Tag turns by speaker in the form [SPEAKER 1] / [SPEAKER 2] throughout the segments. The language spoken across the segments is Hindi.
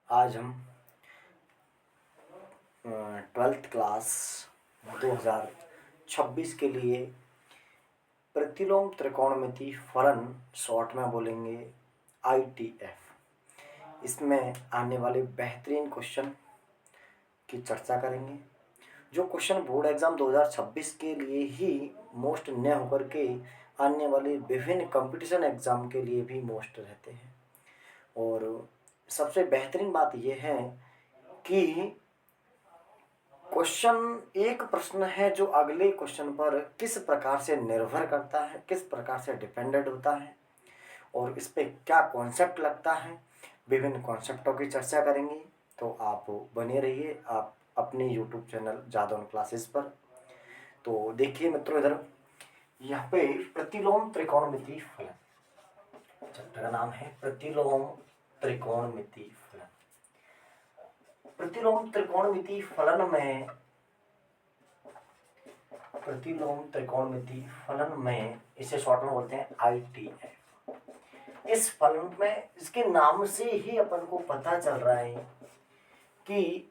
[SPEAKER 1] आज हम 12th क्लास 2026 के लिए प्रतिलोम त्रिकोणमिति फलन, शॉर्ट में बोलेंगे ITF, इसमें आने वाले बेहतरीन क्वेश्चन की चर्चा करेंगे। जो क्वेश्चन बोर्ड एग्ज़ाम 2026 के लिए ही मोस्ट न होकर के आने वाले विभिन्न कंपटीशन एग्ज़ाम के लिए भी मोस्ट रहते हैं। और सबसे बेहतरीन बात यह है कि क्वेश्चन एक प्रश्न है जो अगले क्वेश्चन पर किस प्रकार से निर्भर करता है, किस प्रकार से डिपेंडेंट होता है और इस पे क्या कॉन्सेप्ट लगता है। विभिन्न कॉन्सेप्टों की चर्चा करेंगे, तो आप बने रहिए आप अपने यूट्यूब चैनल जादौन क्लासेस पर। तो देखिए मित्रों, इधर यहाँ पे प्रतिलोम त्रिकोणमिति फलन, चैप्टर का नाम है प्रतिलोम त्रिकोणमिति फलन। प्रतिलोम त्रिकोणमिति फलन में इसे शॉर्ट में बोलते हैं ITF। इस फलन में इसके नाम से ही अपन को पता चल रहा है कि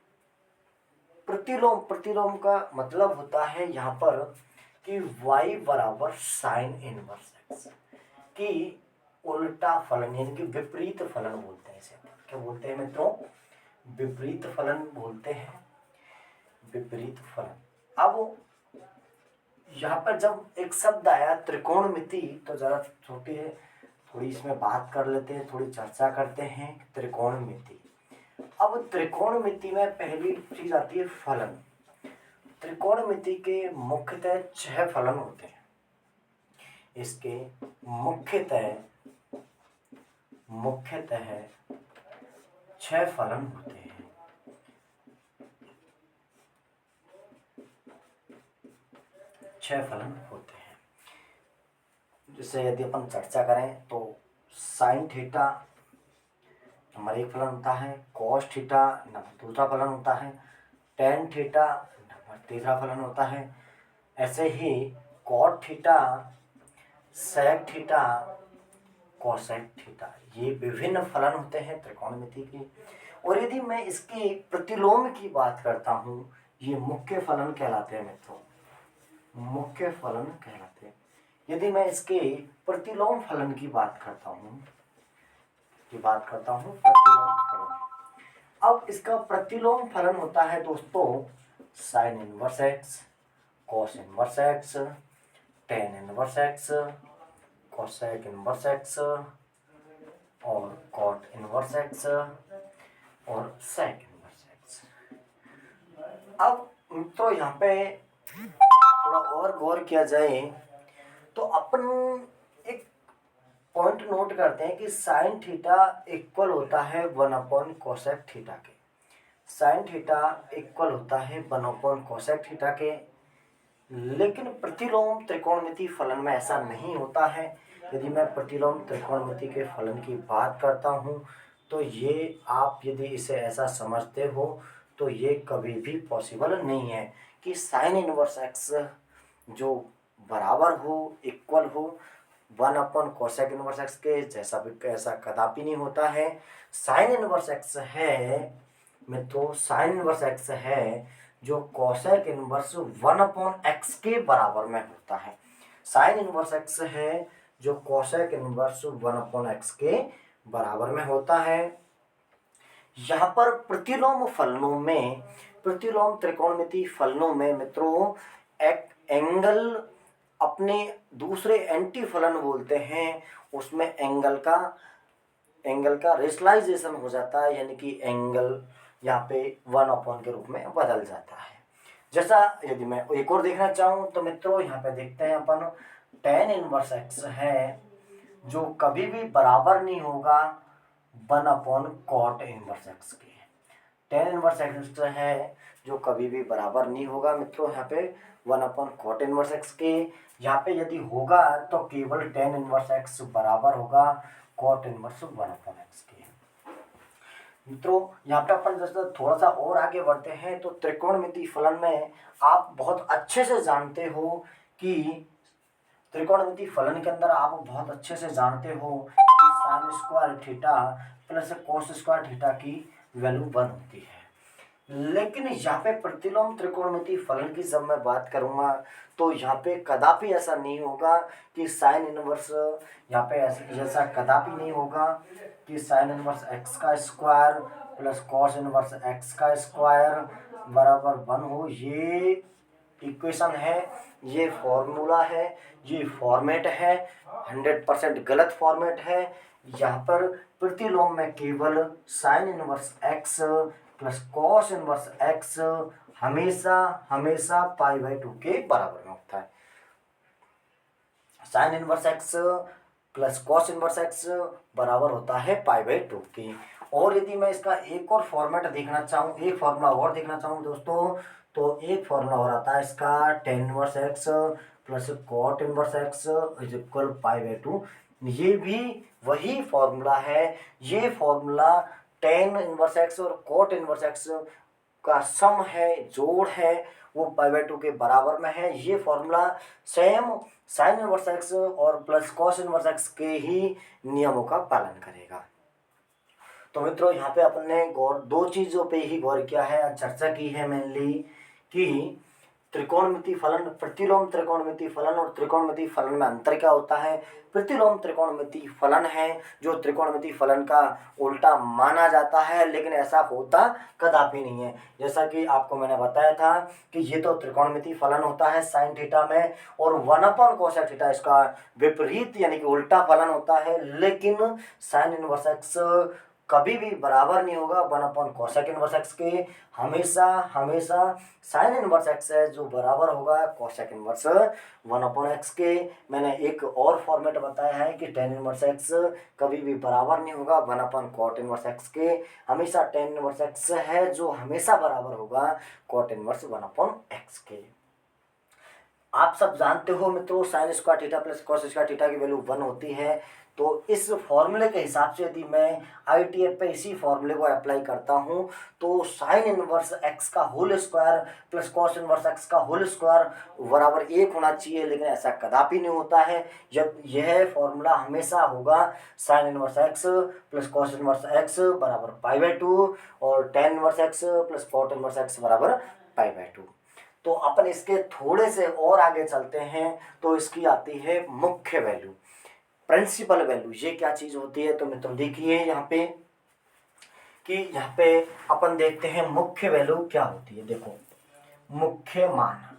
[SPEAKER 1] प्रतिलोम का मतलब होता है यहाँ पर कि y बराबर साइन इनवर्स x, कि उल्टा फलन यानी कि विपरीत फलन बोलते हैं इसे। क्या बोलते हैं मित्रों? विपरीत फलन बोलते हैं, विपरीत फलन। अब यहाँ पर जब एक शब्द आया त्रिकोणमिति, तो जरा थोड़ी इसमें बात कर लेते हैं, थोड़ी चर्चा करते हैं। त्रिकोणमिति, अब त्रिकोणमिति में पहली चीज आती है फलन। त्रिकोणमिति के मुख्यतः 6 फलन होते हैं। इसके मुख्यतः 6 फलन होते हैं। जैसे यदि अपन चर्चा करें तो साइन थीटा नंबर 1 फलन होता है, कॉस थीटा नंबर 2 फलन होता है, टेन थीटा नंबर 3 फलन होता है। ऐसे ही cot theta, sec theta, cosec theta, ये विभिन्न फलन होते हैं त्रिकोणमिति के। और यदि मैं इसके प्रतिलोम की बात करता हूँ, ये मुख्य फलन कहलाते हैं मित्रों, मुख्य फलन कहलाते हैं। यदि मैं इसके प्रतिलोम फलन की बात करता हूँ प्रतिलोम फलन। अब इसका प्रतिलोम फलन होता है दोस्तों sign inverse x, cos inverse x, ten inverse x, cosec inverse x और कॉट इनवर्स एक्स और सेक इनवर्स एक्स। अब मित्रों यहाँ पे थोड़ा और गौर किया जाए तो अपन एक पॉइंट नोट करते हैं कि साइन थीटा इक्वल होता है 1 कोसेक थीटा के। साइन थीटा इक्वल होता है 1 कोसेक थीटा के। लेकिन प्रतिलोम त्रिकोणमिति फलन में ऐसा नहीं होता है। यदि मैं प्रतिलोम त्रिकोणमिति के फलन की बात करता हूँ तो ये आप यदि इसे ऐसा समझते हो तो ये कभी भी पॉसिबल नहीं है कि साइन इनवर्स एक्स जो बराबर हो, इक्वल हो 1 कोसेक इनवर्स एक्स के, जैसा भी ऐसा कदापि नहीं होता है। साइन इनवर्स एक्स है मित्रों, साइन इनवर्स एक्स है जो कोसेक इनवर्स 1/x के बराबर में होता है। साइन इनवर्स एक्स है जो कोसेक इनवर्स 1/x के बराबर में होता है। यहाँ पर प्रतिलोम फलनों में, प्रतिलोम त्रिकोणमिति फलनों में मित्रों एक एंगल अपने दूसरे एंटी फलन बोलते हैं, उसमें एंगल का रेशनलाइजेशन हो जाता है, यानी कि एंगल यहाँ पे 1 के रूप में बदल जाता है। जैसा यदि मैं एक और देखना चाहूँ तो मित्रों यहाँ पे देखते हैं अपन टेन इनवर्स एक्स है जो कभी भी बराबर नहीं होगा 1 कॉट इनवर्स एक्स के। टेन इनवर्स एक्स है जो कभी भी बराबर नहीं होगा मित्रों यहाँ पे 1 कॉट इनवर्स एक्स के। यहाँ पे यदि होगा तो केवल टेन इनवर्स एक्स बराबर होगा कॉट इनवर्स 1/x के। मित्रों यहाँ पे अपन जैसे थोड़ा सा और आगे बढ़ते हैं तो त्रिकोणमिति फलन में आप बहुत अच्छे से जानते हो कि त्रिकोणमिति फलन के अंदर आप बहुत अच्छे से जानते हो कि sine square theta plus cos square theta की वैल्यू 1 होती है। लेकिन यहाँ पे प्रतिलोम त्रिकोणमितीय फलन की जब मैं बात करूंगा तो यहाँ पे कदापि ऐसा नहीं होगा कि साइन इनवर्स, यहाँ पे ऐसा कदापि नहीं होगा कि साइन इनवर्स एक्स का square plus cos inverse x का स्क्वायर बराबर 1 हो। ये इक्वेशन है, ये फॉर्मूला है, ये फॉर्मेट है, 100% गलत फॉर्मेट है। यहाँ पर प्रतिलोम में केवल sign inverse x plus cos inverse x हमेशा हमेशा पाई/2 के बराबर में होता है। Sign inverse x plus cos inverse x बराबर होता है पाई/2 के। और यदि मैं इसका एक और फॉर्मेट देखना चाहूँ, एक फॉर्मूला और देखना चाहूँ दोस्तों, तो एक फॉर्मूला और आता है इसका tan inverse x plus cot inverse x is equal पाई/2। ये भी वही फॉर्मूला है। ये फॉर्मूला टेन इनवर्स एक्स और कॉट इनवर्स एक्स का सम है, जोड़ है, वो पाई/2 के बराबर में है। ये formula same sign inverse x और प्लस कॉस इनवर्स एक्स के ही नियमों का पालन करेगा। तो मित्रों यहाँ पे अपने दो चीजों पे ही गौर किया है, चर्चा की है मेनली कि त्रिकोणमितीय फलन, प्रतिलोम त्रिकोणमितीय फलन और त्रिकोणमितीय फलन में अंतर क्या होता है। प्रतिलोम त्रिकोणमितीय फलन है जो त्रिकोणमितीय फलन का उल्टा माना जाता है, लेकिन ऐसा होता कदापि नहीं है। जैसा कि आपको मैंने बताया था कि ये तो त्रिकोणमितीय फलन होता है साइन थीटा में, और 1 कोसेक थीटा इसका विपरीत यानी कि उल्टा फलन होता है। लेकिन साइन इनवर्स एक्स कभी भी बराबर नहीं होगा 1 कोसेक इनवर्स एक्स के। हमेशा हमेशा साइन इनवर्स एक्स है जो बराबर होगा कोसेक इनवर्स 1/x के। मैंने एक और फॉर्मेट बताया है कि टेन इनवर्स एक्स कभी भी बराबर नहीं होगा 1 कॉट इनवर्स एक्स के। हमेशा टेन इनवर्स एक्स है जो हमेशा बराबर होगा कॉट इनवर्स 1/x के। आप सब जानते हो मित्रों sine square theta plus cos square theta की वैल्यू 1 होती है। तो इस फॉर्मूले के हिसाब से यदि मैं ITF पे इसी फॉर्मूले को अप्लाई करता हूँ तो साइन इनवर्स एक्स का whole square plus cos inverse x का होल स्क्वायर बराबर 1 होना चाहिए, लेकिन ऐसा कदापि नहीं होता है। जब यह फॉर्मूला हमेशा होगा sine inverse x plus cos inverse x बराबर पाई/2 और tan inverse x plus cot inverse x बराबर पाई/2। तो अपन इसके थोड़े से और आगे चलते हैं तो इसकी आती है मुख्य वैल्यू, प्रिंसिपल वैल्यू। ये क्या चीज होती है तो मित्रों देखिए यहाँ पे कि यहाँ पे अपन देखते हैं मुख्य वैल्यू क्या होती है। देखो मुख्य मान,